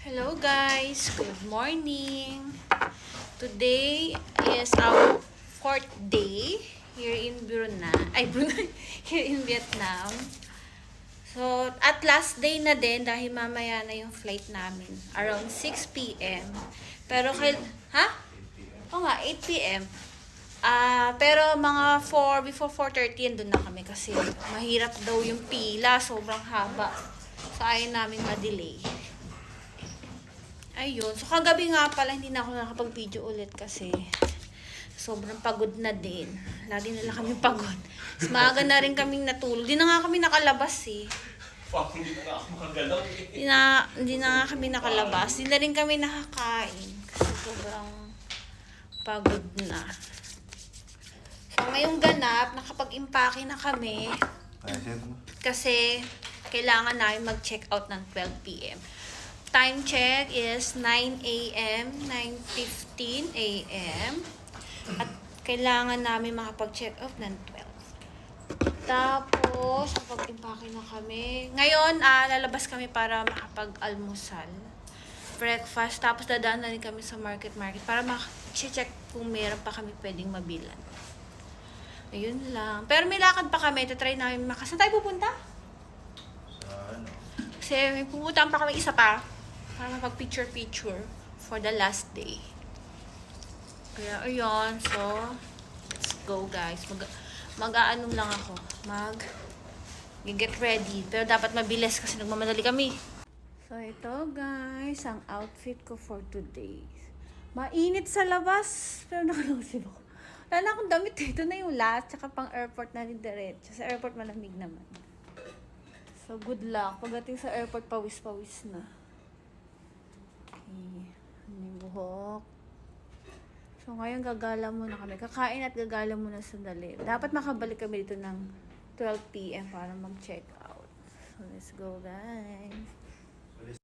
Hello guys, good morning. Today is our fourth day here in Brunei, here in Vietnam. So, at last day na din dahil mamaya na yung flight namin, around 6 p.m. Pero Oo nga, 8 p.m. Pero mga before 4:30 andun na kami kasi mahirap daw yung pila, sobrang haba. So, ayaw namin ma-delay. Ayun. So, kagabi nga pala, hindi na ako nakapag-video ulit kasi sobrang pagod na din. Lagi na lang kami pagod. Mas maaga na rin kaming natulog. Di na nga kami nakalabas eh. Hindi na ako makagalaw eh. Hindi na nga kami nakalabas. Di na rin kami nakakain. Kasi sobrang pagod na. So, ngayong ganap, nakapag-impake na kami. Kasi kailangan namin mag-check out ng 12 p.m. Time check is 9 a.m., 9:15 a.m. At kailangan namin makapag-check out ng 12. Tapos, kapag-impake na kami. Ngayon, lalabas kami para makapag-almusal. Breakfast. Tapos, dadaan na rin kami sa market para check kung meron pa kami pwedeng mabilan. Ayun lang. Pero may lakad pa kami. Try namin Saan tayo pupunta? Kasi may pupuntaan pa kami isa pa. Para mapag-picture for the last day. Kaya, ayun. So, let's go, guys. Mag-aano lang ako. Get ready. Pero dapat mabilis kasi nagmamadali kami. So, ito, guys. Ang outfit ko for today. Mainit sa labas. Pero nakalusip ako. Wala na akong damit. Ito na yung last. Tsaka pang airport na rin diretso. Sa airport malamig naman. So, good luck. Pagdating sa airport, pawis-pawis na. Yung buhok. So, ngayon gagala muna kami. Kakain at gagala muna sandali. Dapat makabalik kami dito ng 12 p.m. para mag-check out. So, let's go, guys.